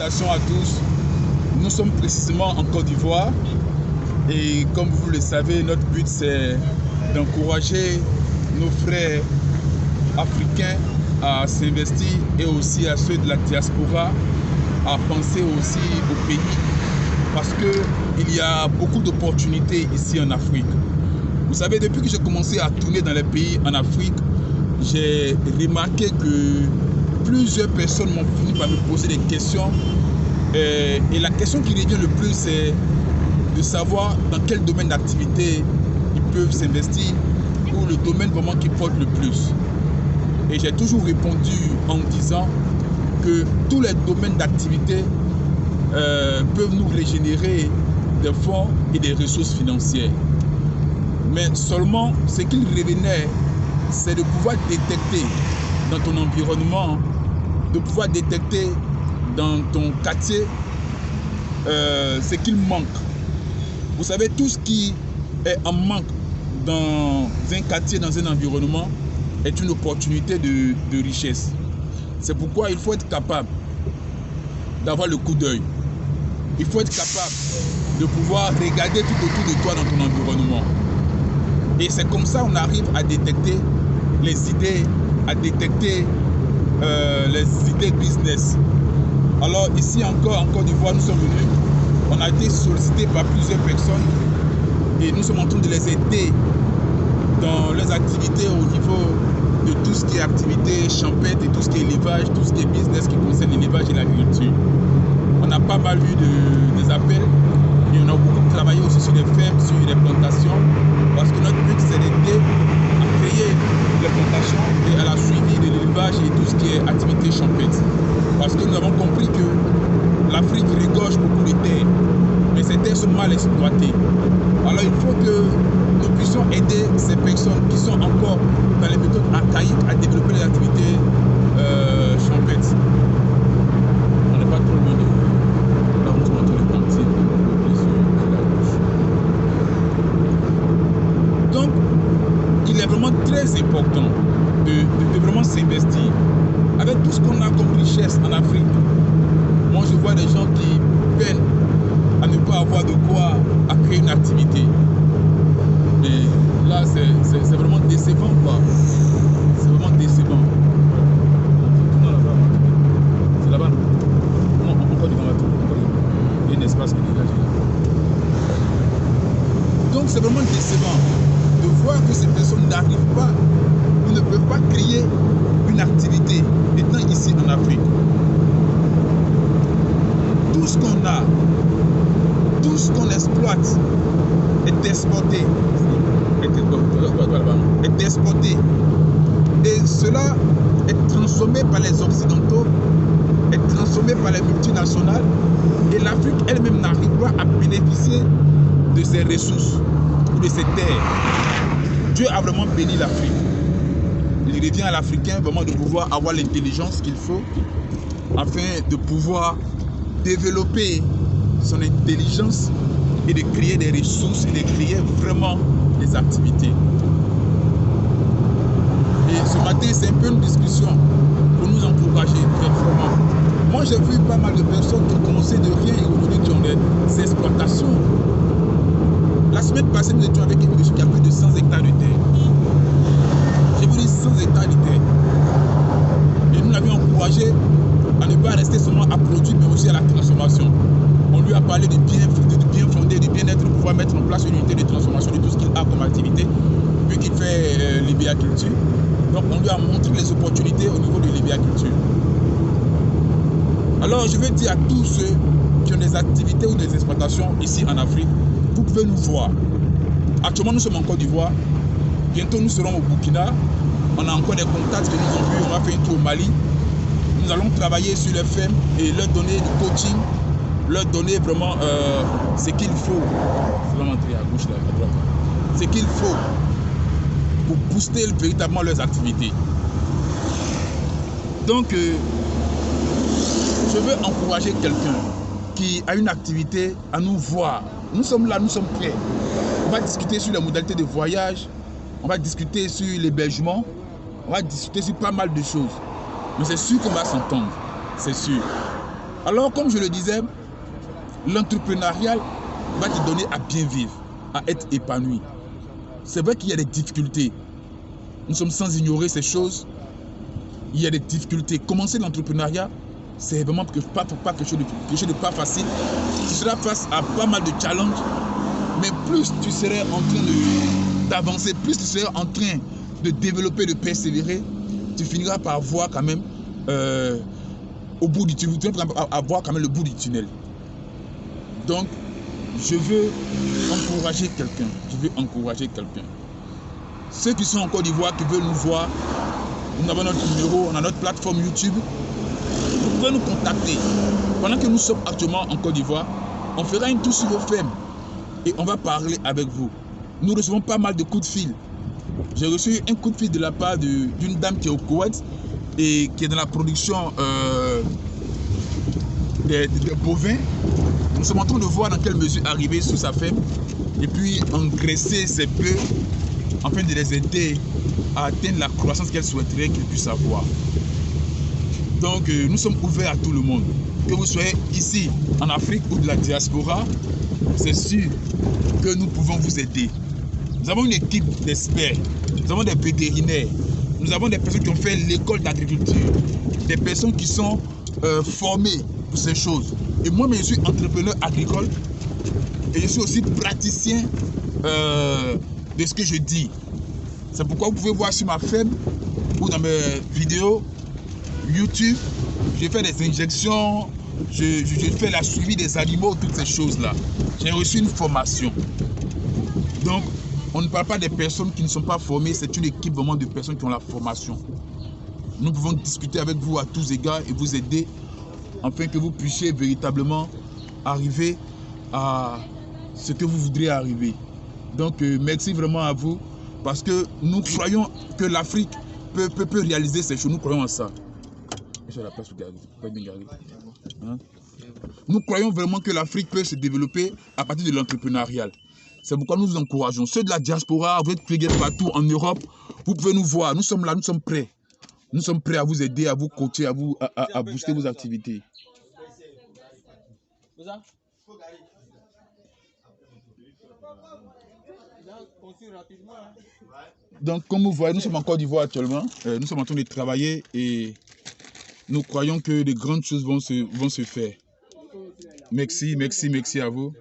Salutations à tous. Nous sommes précisément en Côte d'Ivoire et comme vous le savez, notre but c'est d'encourager nos frères africains à s'investir et aussi à ceux de la diaspora à penser aussi au pays parce qu'il y a beaucoup d'opportunités ici en Afrique. Vous savez, depuis que j'ai commencé à tourner dans les pays en Afrique, j'ai remarqué que plusieurs personnes m'ont fini par me poser des questions et la question qui revient le plus c'est de savoir dans quel domaine d'activité ils peuvent s'investir ou le domaine vraiment qui porte le plus. Et j'ai toujours répondu en disant que tous les domaines d'activité peuvent nous régénérer des fonds et des ressources financières. Mais seulement ce qu'il revenait, c'est de pouvoir détecter dans ton environnement, de pouvoir détecter dans ton quartier ce qu'il manque. Vous savez, tout ce qui est en manque dans un quartier, dans un environnement, est une opportunité de richesse. C'est pourquoi il faut être capable d'avoir le coup d'œil. Il faut être capable de pouvoir regarder tout autour de toi dans ton environnement. Et c'est comme ça qu'on arrive à détecter les idées, à détecter les idées business. Alors ici encore en Côte d'Ivoire, nous sommes venus, on a été sollicités par plusieurs personnes et nous sommes en train de les aider dans leurs activités au niveau de tout ce qui est activité champêtre et tout ce qui est élevage, tout ce qui est business qui concerne l'élevage et l'agriculture. On a pas mal eu des appels et on a beaucoup travaillé aussi sur les fermes, sur les plantations parce que notre but c'est d'aider à créer les plantations et à la suivi de l'élevage et tout ce qui est activité champêtre. Parce que nous avons compris que l'Afrique regorge beaucoup de terres, mais ces terres sont mal exploitées. Alors il faut que nous puissions aider ces personnes qui sont encore dans les méthodes archaïques à développer les activités champêtres. On n'est pas trop loin de là où nous sommes en train de partir. Donc, il est vraiment très important de vraiment s'investir. Avec tout ce qu'on a comme richesse en Afrique, moi je vois des gens qui peinent à ne pas avoir de quoi à créer une activité. Et là, c'est vraiment décevant, quoi. C'est vraiment décevant. Non, là-bas. C'est là-bas. Non, encore du grand. Il y a un espace qui est dégagé là. Donc, c'est vraiment décevant de voir que ces personnes n'arrivent pas ou ne peuvent pas créer une activité étant ici en Afrique. Tout ce qu'on a, tout ce qu'on exploite est exporté. Est exporté. Et cela est transformé par les Occidentaux, est transformé par les multinationales. Et l'Afrique elle-même n'arrive pas à bénéficier de ses ressources ou de ses terres. Dieu a vraiment béni l'Afrique. Il revient à l'Africain vraiment de pouvoir avoir l'intelligence qu'il faut afin de pouvoir développer son intelligence et de créer des ressources et de créer vraiment des activités. Et ce matin, c'est un peu une discussion pour nous encourager très fortement. Moi, j'ai vu pas mal de personnes qui ont commencé de rien et aujourd'hui qui ont des exploitations. La semaine passée, nous étions avec une monsieur qui a plus de 100 hectares de terre. J'ai vu 100 hectares de terre. Et nous l'avions encouragé à ne pas rester seulement à produire, mais aussi à la transformation. On lui a parlé de bien fonder, de bien-être, de pouvoir mettre en place une unité de transformation de tout ce qu'il a comme activité, vu qu'il fait l'hébiaculture. Donc on lui a montré les opportunités au niveau de l'hébiaculture. Alors je veux dire à tous ceux qui ont des activités ou des exploitations ici en Afrique, vous pouvez nous voir. Actuellement nous sommes en Côte d'Ivoire, bientôt nous serons au Burkina, on a encore des contacts que nous avons vus, on va faire un tour au Mali. Nous allons travailler sur les fermes et leur donner du coaching, leur donner vraiment ce qu'il faut. C'est vraiment entrer à gauche là, à droite. Ce qu'il faut pour booster véritablement leurs activités. Donc, je veux encourager quelqu'un qui a une activité à nous voir. Nous sommes là, nous sommes prêts. On va discuter sur les modalités de voyage, on va discuter sur l'hébergement, on va discuter sur pas mal de choses. Mais c'est sûr qu'on va s'entendre, c'est sûr. Alors, comme je le disais, l'entrepreneuriat va te donner à bien vivre, à être épanoui. C'est vrai qu'il y a des difficultés. Nous sommes sans ignorer ces choses. Il y a des difficultés. Commencer l'entrepreneuriat, c'est vraiment pas quelque chose de pas facile. Tu seras face à pas mal de challenges, mais plus tu serais en train d'avancer, plus tu serais en train de développer, de persévérer, tu finiras par voir quand même au bout du tunnel, tu vas voir quand même le bout du tunnel. Donc, je veux encourager quelqu'un. Ceux qui sont en Côte d'Ivoire, qui veulent nous voir, nous avons notre numéro, on a notre plateforme YouTube. Vous pouvez nous contacter. Pendant que nous sommes actuellement en Côte d'Ivoire, on fera une tour sur vos fermes et on va parler avec vous. Nous recevons pas mal de coups de fil. J'ai reçu un coup de fil de la part d'une dame qui est au Koweït et qui est dans la production des bovins. Nous sommes en train de voir dans quelle mesure arriver sur sa ferme et puis engraisser ses bœufs afin de les aider à atteindre la croissance qu'elle souhaiterait qu'ils puissent avoir. Donc nous sommes ouverts à tout le monde. Que vous soyez ici en Afrique ou de la diaspora, c'est sûr que nous pouvons vous aider. Nous avons une équipe d'experts, nous avons des vétérinaires, nous avons des personnes qui ont fait l'école d'agriculture, des personnes qui sont formées pour ces choses. Et moi, je suis entrepreneur agricole et je suis aussi praticien de ce que je dis. C'est pourquoi vous pouvez voir sur ma ferme ou dans mes vidéos YouTube, je fais des injections, je fais la suivi des animaux, toutes ces choses-là. J'ai reçu une formation. Donc, on ne parle pas des personnes qui ne sont pas formées, c'est une équipe vraiment de personnes qui ont la formation. Nous pouvons discuter avec vous à tous égards et vous aider afin que vous puissiez véritablement arriver à ce que vous voudriez arriver. Donc, merci vraiment à vous parce que nous croyons que l'Afrique peut réaliser ces choses. Nous croyons en ça. Nous croyons vraiment que l'Afrique peut se développer à partir de l'entrepreneuriat. C'est pourquoi nous vous encourageons. Ceux de la diaspora, vous êtes pligués partout en Europe, vous pouvez nous voir. Nous sommes là, nous sommes prêts. Nous sommes prêts à vous aider, à vous coacher, à booster vos activités. Donc, comme vous voyez, nous sommes en Côte d'Ivoire actuellement. Nous sommes en train de travailler et nous croyons que de grandes choses vont se faire. Merci à vous.